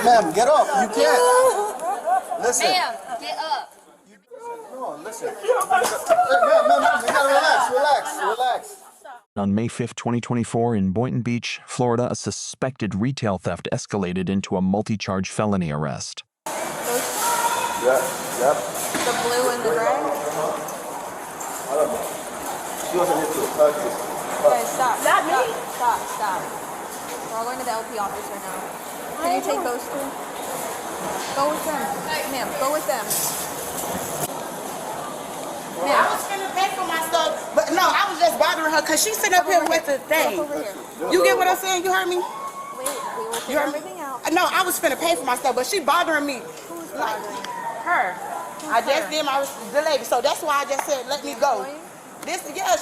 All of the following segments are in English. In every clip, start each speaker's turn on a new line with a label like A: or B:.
A: Ma'am, get up. You can't. Listen.
B: Ma'am, get up.
A: No, listen. Ma'am, you gotta relax.
C: On May 5, 2024, in Boynton Beach, Florida, a suspected retail theft escalated into a multi-charge felony arrest.
A: Yep.
B: The blue and the gray?
A: I don't know. She wasn't here to
B: Okay, stop. Not me. Stop. We're all going to the LP office right now. Can you take those two? Go with them. Ma'am, go with them.
D: I was finna pay for my stuff, but no, I was just bothering her because she's sitting up here with the thing. You get what I'm saying? You heard me?
B: Wait, we will figure everything out.
D: No, I was finna pay for my stuff, but she bothering me.
B: Who's bothering you?
D: Her. I just did the lady, so that's why I just said let me go.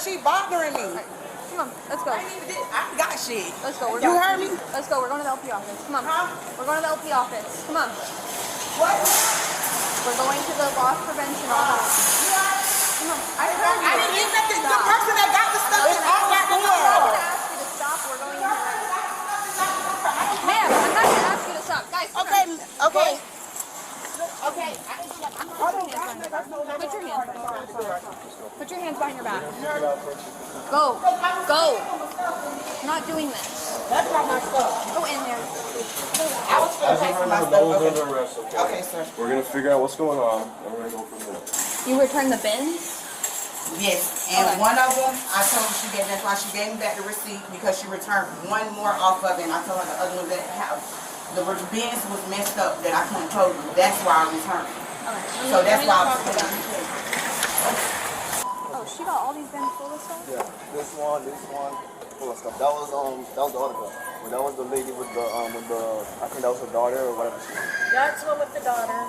D: She bothering me.
B: Right. Come on, let's go.
D: I got shit.
B: Let's go.
D: You heard me?
B: Let's go. We're going to the LP office. Come on. We're going to the LP office. Come on.
D: What?
B: We're going to the loss prevention office. Come on.
D: I didn't even let the person that got the stuff is all that
B: I'm not going to ask you to stop. We're going to Ma'am, I'm not going to ask you to stop. Guys,
D: Okay.
B: Put your hands behind your back. Go. I'm not doing this.
D: That's not my stuff.
B: Go in there.
D: I was finna pay for my stuff. Okay, sir.
E: We're gonna figure out what's going on, and we're gonna go from there.
B: You return the bins?
D: Yes, and one of them, I told her that's why she gave me back the receipt because she returned one more off of it, and I told her the other one that the bins was messed up that I couldn't close them. That's why I returned it.
B: Okay.
D: So that's why I was paying.
B: Oh, she got all these bins full of stuff?
A: Yeah, this one, full of stuff. That was the other girl. Well, that was the lady with the I think that was her daughter or whatever she was.
F: That's one with the daughter,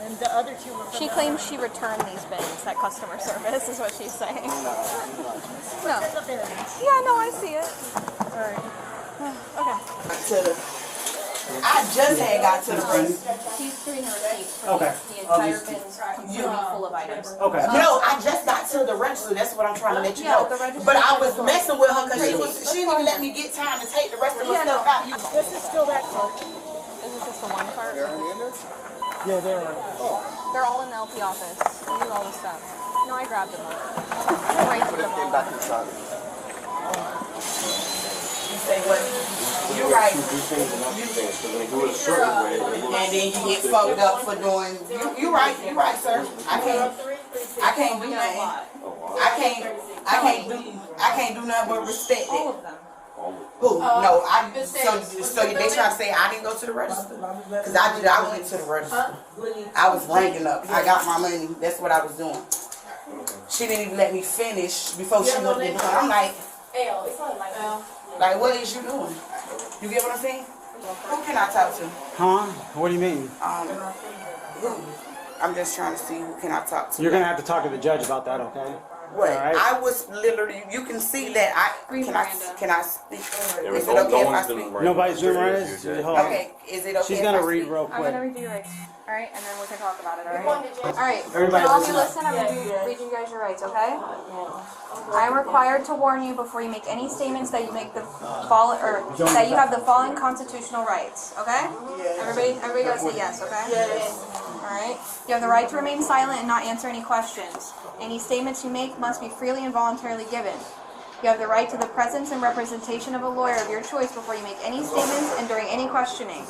F: and the other two were from
B: She claims she returned these bins at customer service, is what she's saying. No.
F: the bins.
B: Yeah, no, I see it.
F: Alright.
B: Okay.
D: I just had got to the rest.
B: He's doing a receipt for the entire bins completely full of items.
G: Okay.
D: No, I just got to the register. That's what I'm trying to let you
B: Yeah,
D: know.
B: the register.
D: But I was messing with her because she didn't even let me get time to take the rest of my stuff out.
F: This is still that close.
B: Is it just the one part?
G: Yeah, they're
B: They're all in the LP office. We need all the stuff. No, I grabbed them all. Right
A: But it came back inside.
D: You say what? You're right.
E: Do things and not do things, because when you do it a certain way,
D: And then you get fucked up for doing. You're right, sir. I can't do nothing. I can't do nothing but respect it.
B: All of them.
D: Who? No, so they trying to say I didn't go to the register? Because I went to the register. I was ranking up. I got my money. That's what I was doing. She didn't even let me finish before she went to do it. I'm like, what is you doing? You get what I'm saying? Who can I talk to?
G: Huh? What do you mean?
D: Who? I'm just trying to see who can I talk to.
G: You're gonna have to talk to the judge about that, okay?
D: What?
G: All right.
D: I was literally. You can see that
B: Miranda.
D: Can I speak?
E: Yeah,
D: Is it
E: no
D: okay if I
E: one's
D: speak?
E: doing right.
G: Nobody's doing right.
D: Okay. Is it okay?
G: She's
D: if
G: gonna
D: I
G: read
D: speak?
G: real
B: I'm going to
G: quick.
B: read you rights. Alright, and then we can talk about it, alright?
G: Everybody
B: all
G: listen
B: you
G: up.
B: listen, I'm going to read you guys your rights, okay? I am required to warn you before you make any statements that you make that you have the following constitutional rights, okay? Everybody gotta say yes, okay? Yes. Alright. You have the right to remain silent and not answer any questions. Any statements you make must be freely and voluntarily given. You have the right to the presence and representation of a lawyer of your choice before you make any statements and during any questioning.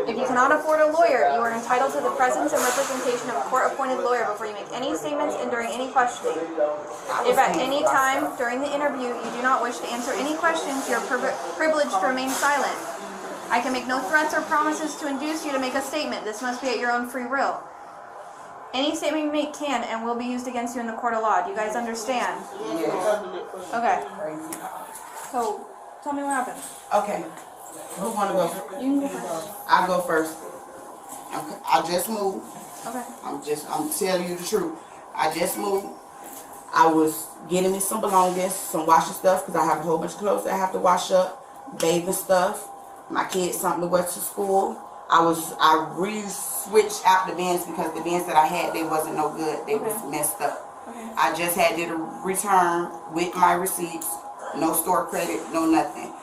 B: If you cannot afford a lawyer, you are entitled to the presence and representation of a court-appointed lawyer before you make any statements and during any questioning. If at any time during the interview you do not wish to answer any questions, you are privileged to remain silent. I can make no threats or promises to induce you to make a statement. This must be at your own free will. Any statement you make can and will be used against you in the court of law. Do you guys understand?
D: Yeah.
B: Okay. So, tell me what happened.
D: Okay. Who wanna go?
B: You can go first.
D: I go first. Okay. I just moved.
B: Okay.
D: I'm telling you the truth. I just moved. I was getting me some belongings, some washing stuff, because I have a whole bunch of clothes that I have to wash up, bathing stuff, my kids something to wear to school. I re-switched out the bins because the bins that I had, they wasn't no good. They was messed up.
B: Okay.
D: I just did a return with my receipts, no store credit, no nothing.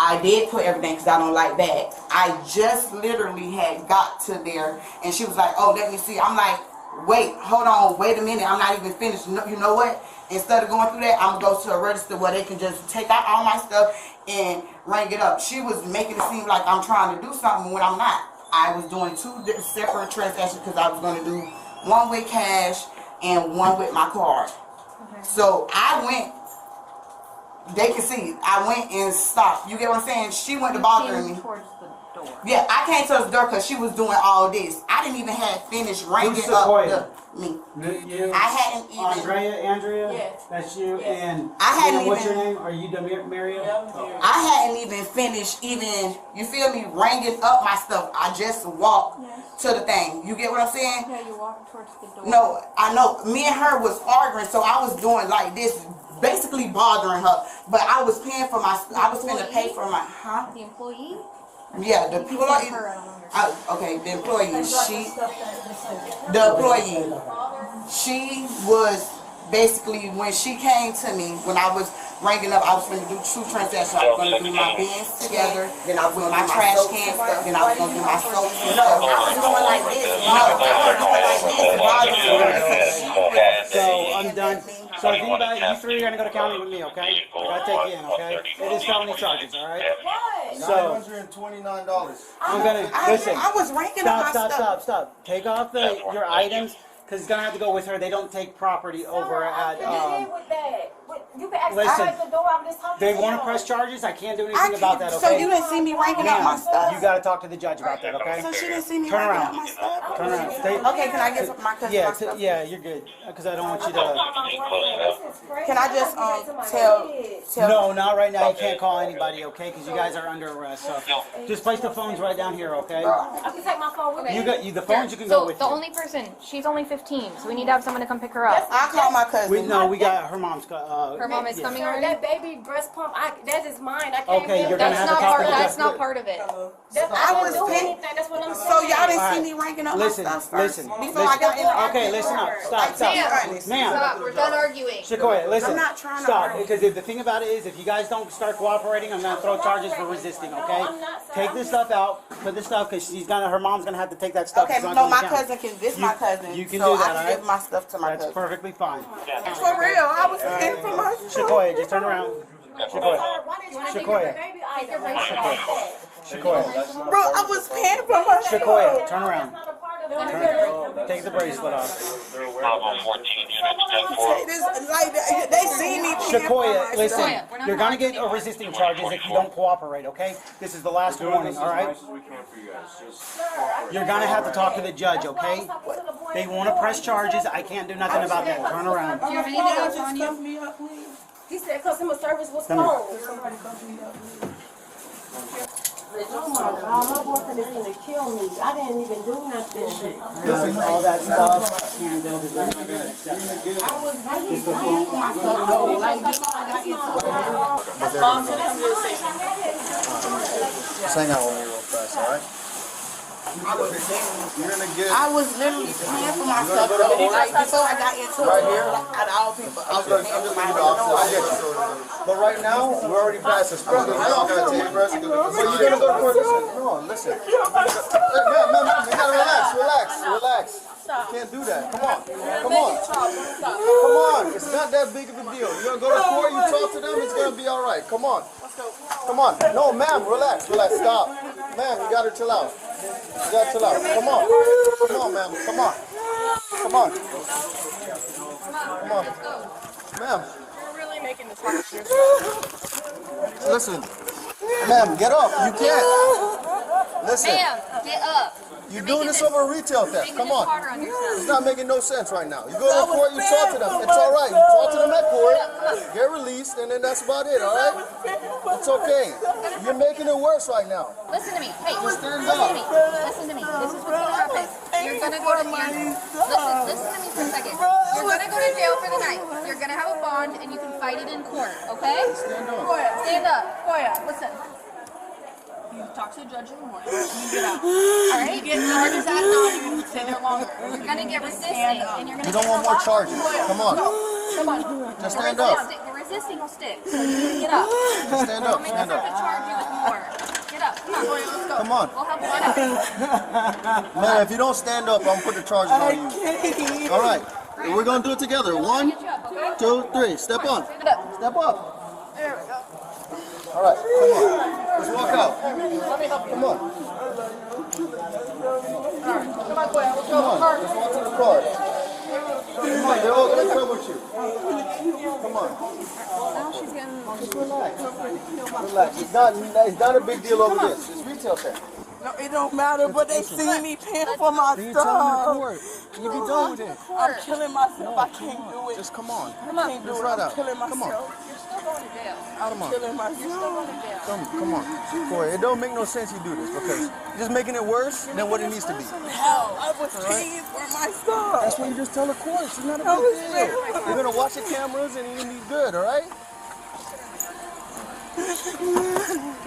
D: I did put everything because I don't like bags. I just literally had got to there and she was like, oh, let me see. I'm like, wait, hold on, wait a minute. I'm not even finished. You know what? Instead of going through that, I'm going to go to a register where they can just take out all my stuff and ring it up. She was making it seem like I'm trying to do something when I'm not. I was doing 2 separate transactions because I was going to do one with cash and one with my card.
B: Okay.
D: So I went, they can see, I went and stopped. You get what I'm saying? She went to bothering me.
B: Towards the door.
D: Yeah, I came to the door because she was doing all this. I didn't even have finished ringing
G: Who's
D: up
G: Sequoia?
D: me.
G: You,
D: I hadn't even.
G: Andrea?
F: Yes.
G: That's you, and
D: I hadn't
G: what's
D: even-
G: your name? Are you Maria?
D: I hadn't even finished even, you feel me, ringing up my stuff. I just walked to the thing. You get what I'm saying?
B: Yeah, you walk towards the door.
D: No, I know. Me and her was arguing, so I was doing like this, basically bothering her. But I was paying for my, I was finna pay for my, huh?
B: The employee?
D: Yeah, the
B: You said
D: employee.
B: her, I don't understand.
D: Okay, the employee. The employee. She was basically, when she came to me, when I was ringing up, I was going to do 2 transactions. I was going to do my bins together, then I was going to do my trash can stuff, then I was going to do my soap. No, I was doing like this. No, I was doing like this, bothering her because she was.
G: So I'm done. So think about it. You 3 are gonna go to county with me, okay? I gotta take you in, okay? It is felony charges, all right? So
A: $929.
G: I'm gonna listen.
D: I was ranking up my stuff.
G: Stop. Take off your items because it's gonna have to go with her. They don't take property over at.
F: You can ask
G: Listen,
F: the door. I'm just talking
G: They
F: to
G: want to
F: you.
G: press charges. I can't do anything about that, okay?
D: So you didn't see me ranking up my
G: Ma'am,
D: stuff?
G: you gotta talk to the judge about that, okay?
D: So she didn't see me
G: Turn
D: ranking
G: around.
D: up my stuff?
G: Turn around.
D: Okay, can I get my cousin my stuff?
G: Yeah, you're good. Because I don't want you to.
D: Can I just tell?
G: No, not right now. You can't call anybody, okay? Because you guys are under arrest. So just place the phones right down here, okay?
F: I can take my phone with me.
G: You got the phones. You can go
B: So
G: with
B: the
G: you.
B: only person, she's only 15, so we need to have someone to come pick her up.
D: I'll call my cousin.
G: We got her mom's.
B: Her mom is coming
F: Sir,
B: already?
F: that baby breast pump, that is mine. I can't
G: Okay,
F: give
G: you're
F: that.
G: gonna have to talk to the
B: That's
G: judge.
B: not part of it.
D: I was
F: do
D: paying.
F: anything. That's what I'm saying.
D: So y'all didn't
G: All
D: see
G: right.
D: me ranking up
G: Listen,
D: my stuff first
G: listen,
D: before I got in the
G: Okay, listen up. Stop.
B: Ma'am.
G: Ma'am.
B: Stop, we're done arguing.
G: Sequoia, listen.
D: I'm not trying to
G: Stop.
D: argue.
G: Because the thing about it is, if you guys don't start cooperating, I'm gonna throw charges for resisting. Okay?
F: I'm not, sir.
G: Take this stuff out. Put this stuff because her mom's gonna have to take that stuff.
D: Okay,
G: It's
D: but
G: not
D: no, my
G: gonna count.
D: cousin can. This my cousin.
G: you can
D: so
G: do that,
D: I can
G: alright?
D: give my stuff to my
G: That's
D: cousin.
G: perfectly fine.
D: For real, I was paying for my stuff.
G: Sequoia, just turn around. Sequoia.
F: Why did you take
G: Sequoia.
F: your baby item?
G: Sequoia.
D: Bro, I was paying for my stuff.
G: Sequoia, turn around.
F: Not a part of it.
G: Take the bracelet off.
H: Bravo 14 units 10-4.
D: This, like, they see me paying for
G: Sequoia,
D: my
G: listen,
B: Sequoia, we're not
G: you're gonna
B: talking
G: get resisting charges if you don't cooperate, okay? This is the last warning, alright? You're gonna have to talk to the judge, okay? They wanna press charges, I can't do nothing about that. Turn around.
B: Do you have anything else on you?
D: me up, please.
F: He said customer service was
G: Come here.
F: closed. Oh my God, my boyfriend is gonna kill me. I didn't even do nothing.
G: All that stuff, can't do it, they're not gonna accept that.
A: Just hang out with me real fast, alright? You're gonna get
D: I was literally paying for my stuff though. Like, before I got into it, out of all people, I was paying for my stuff.
A: I get you. But right now, we're already past this point. Now I'm gonna take rest. But you're gonna go to court. Listen. No, listen. Man, you gotta relax. You can't do that. Come on. It's not that big of a deal. You're gonna go to court, you talk to them, it's gonna be alright. Come on. No, ma'am, relax. Stop. Ma'am, you gotta chill out. Come on, ma'am. Come on. Ma'am.
F: You're really making this hard.
A: Listen. Ma'am, get up. You can't. Listen.
B: Ma'am, get up.
A: You're doing this over a retail theft. Come on.
B: Harder on yourself.
A: It's not making no sense right now. You go to court, you talk to them. It's all right. You talk to them at court, get released, and then that's about it, all right? It's okay. You're making it worse right now.
B: Listen to me. Hey,
A: stand up.
B: Listen to me. This is what's gonna happen. You're gonna go to listen to me for a second. You're gonna go to jail for the night. You're gonna have a bond and you can fight it in court, okay? Stand up. Listen. You talk to the judge in the morning. You get out. Alright? You get charges at night. You're gonna stay there longer. You're gonna get resisting and you're gonna
A: You don't want more charges. Come on.
B: Come on.
A: Just stand up.
B: The resisting will stick. So you can get up.
A: Stand up.
B: The charge you with more. Get up. Come on, boy. Let's go.
A: Come on.
B: We'll help you out.
A: Man, if you don't stand up, I'm gonna put the charges on you. All right. We're gonna do it together. 1, 2, 3. Step on. Step up.
B: There we go.
A: All right. Come on. Let's walk out. Come on.
B: Come on, boy. Let's
A: Come on. Let's walk to the car. Come on. They're all gonna come with you. Come on.
B: Now she's getting.
A: Just relax. Relax. It's not a big deal over this. It's retail theft.
I: No, it don't matter, but they see me paying for my
A: You
I: stuff.
A: tell them in court. You be done with it.
I: I'm killing myself. I can't do it.
A: Just come on.
I: I can't do
A: Just
I: it.
A: right
I: I'm
A: out.
I: killing
A: Come on.
I: myself.
B: You're still going to jail.
A: Out of my.
I: Killing myself.
A: Come on. Boy, it don't make no sense you do this because you're just making it worse than what it needs to be.
I: Hell, I was paying for my stuff.
A: That's what you just tell the court. It's not a big deal. You're gonna watch the cameras and you're gonna be good, all right? Just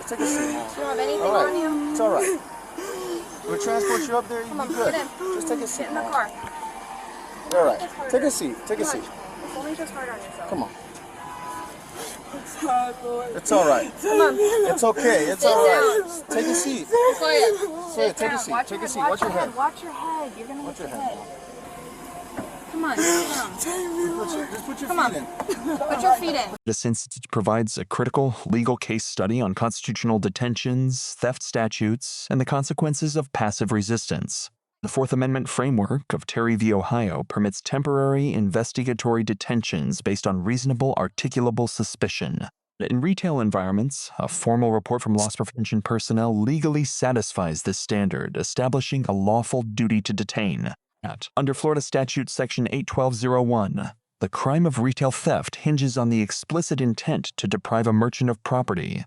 A: take a seat.
B: You don't have anything
A: All
B: on you?
A: right. It's all right. We'll transport you up there.
B: Come
A: You'll
B: on,
A: be good.
B: get in.
A: Just take a seat.
B: Get in the car.
A: All right. Take a seat. Take a seat.
B: Don't make this hard on yourself.
A: Come on.
I: It's hard, boy.
A: It's all right.
B: Come on.
A: It's okay. It's all right. Take a seat.
B: Quiet.
A: Say, take a
B: down.
A: seat.
B: Watch
A: Take
B: your
A: a seat.
B: head.
A: Watch your head.
B: Watch your head. You're gonna
A: Watch
B: hit
A: your
B: your
A: head.
B: head. Come on. Come
A: Just put your
B: Come on.
A: feet in.
B: Put your feet in.
C: This institute provides a critical legal case study on constitutional detentions, theft statutes, and the consequences of passive resistance. The Fourth Amendment framework of Terry v. Ohio permits temporary investigatory detentions based on reasonable articulable suspicion. In retail environments, a formal report from loss prevention personnel legally satisfies this standard, establishing a lawful duty to detain. Under Florida Statute Section 81201, the crime of retail theft hinges on the explicit intent to deprive a merchant of property.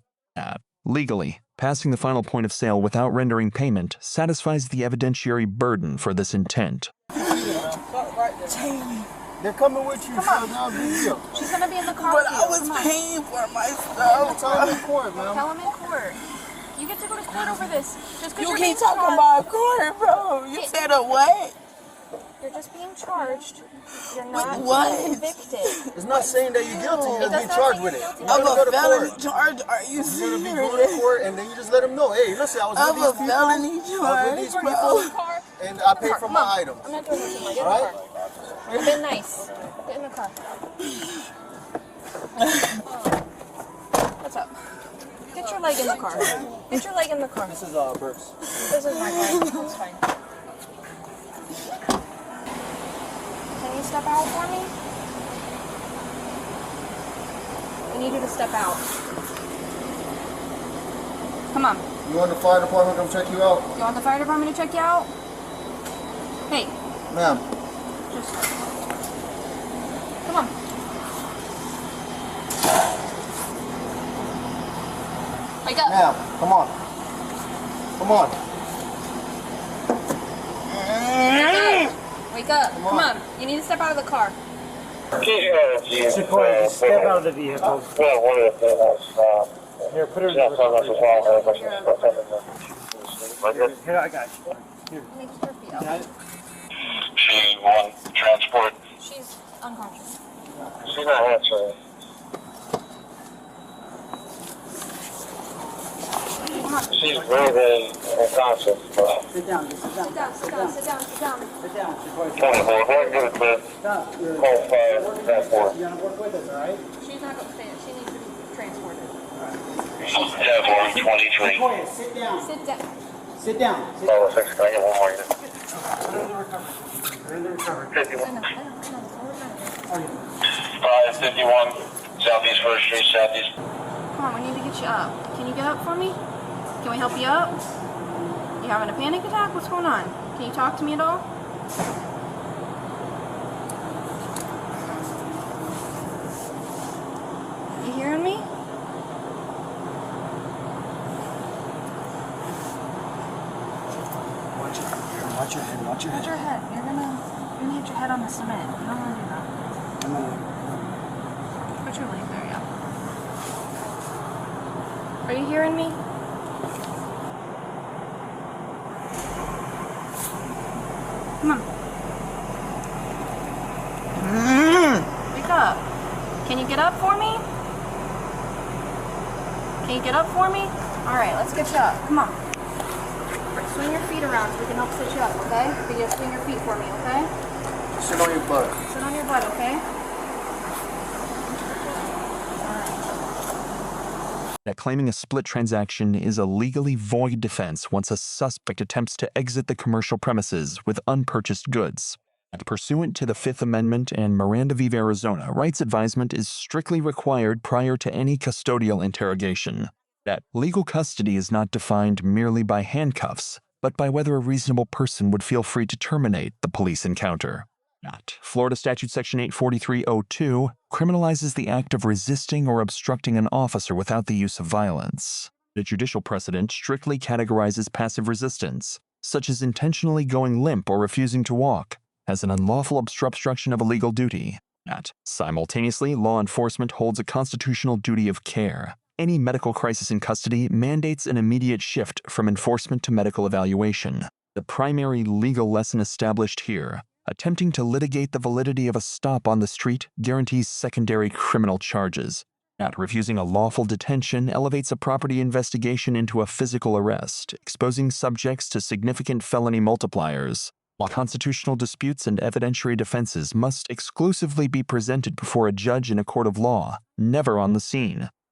C: Legally, passing the final point of sale without rendering payment satisfies the evidentiary burden for this intent.
A: They're coming with you, so now big deal.
B: She's gonna be in the car
I: But
B: with you.
I: I was
B: Come on.
I: paying for my stuff.
A: Tell them in court, man.
B: Tell him in court. You get to go to court over this. Just because
I: You
B: you're
I: keep
B: being
I: talking
B: charged.
I: about court, bro. You said a what?
B: You're just being charged. You're not
I: what?
B: being convicted.
A: It's not saying that you're guilty. You're
B: It
A: just being
B: does not
A: charged
B: say
A: with it.
B: you're guilty.
A: You're
I: Of
A: gonna go
I: a
A: to
I: felony
A: court.
I: charge? Are you
A: You're gonna be going to
I: serious?
A: court, and then you just let them know, hey, listen, I was
I: Of
A: with
I: a
A: these people.
I: felony
A: I was with
I: charge,
A: these
I: bro.
A: people, and I paid for my items.
B: I'm not doing this anymore. Get in
A: All
B: the
A: right?
B: car. You've been nice. Get in the car. What's up? Get your leg in the car. Get your leg in the car.
A: This is Burks.
B: This is my car. That's fine. Can you step out for me? I need you to step out. Come on.
A: You want the fire department to come check you out?
B: You want the fire department to check you out? Hey,
A: Ma'am.
B: just come on. Wake up.
A: Ma'am, come on. Come on.
B: Wake up. Come on. You need to step out of the car.
G: Sequoia, just step out of the vehicle.
H: Well, one of the things,
G: Here, put her in
H: yeah,
G: the
H: so that's as well.
G: Here, I got you.
B: Make her feet up.
G: Got it?
H: She won transport.
B: She's unconscious.
H: She's not answering. She's breathing unconscious.
G: Sit down, sit down.
B: Sit down, sit down, sit down, sit down.
G: Sit down, Sequoia.
H: 24, go ahead and give it to
G: Stop. You're
H: call fire transport.
G: gonna work with us, all right?
B: She's not going to stay. She needs to be transported.
H: Yeah, 23.
G: Sequoia, sit down.
B: Sit down.
G: Sit down. Sit
H: Oh, 6, can I get one more unit?
G: Put her in the recovery. Put her in the recovery.
H: 51.
B: I know.
H: 551, Southeast 1st Street, Southeast.
B: Come on, we need to get you up. Can you get up for me? Can we help you up? You having a panic attack? What's going on? Can you talk to me at all? You hearing me?
G: Watch your head, watch your head.
B: Watch your head. You're gonna hit your head on the cement. You don't want to do that.
G: I'm gonna
B: Put your leg there, yeah. Are you hearing me? Come on. Wake up. Can you get up for me? Can you get up for me? Alright, let's get you up. Come on. Swing your feet around so we can help sit you up, okay? Can you swing your feet for me, okay?
A: Sit on your butt.
B: Sit on your butt, okay?
C: That claiming a split transaction is a legally void defense once a suspect attempts to exit the commercial premises with unpurchased goods. And pursuant to the Fifth Amendment and Miranda v. Arizona, rights advisement is strictly required prior to any custodial interrogation. That legal custody is not defined merely by handcuffs, but by whether a reasonable person would feel free to terminate the police encounter. Florida Statute Section 843.02 criminalizes the act of resisting or obstructing an officer without the use of violence. The judicial precedent strictly categorizes passive resistance, such as intentionally going limp or refusing to walk, as an unlawful obstruction of a legal duty. Simultaneously, law enforcement holds a constitutional duty of care. Any medical crisis in custody mandates an immediate shift from enforcement to medical evaluation. The primary legal lesson established here: attempting to litigate the validity of a stop on the street guarantees secondary criminal charges. Refusing a lawful detention elevates a property investigation into a physical arrest, exposing subjects to significant felony multipliers. While constitutional disputes and evidentiary defenses must exclusively be presented before a judge in a court of law, never on the scene.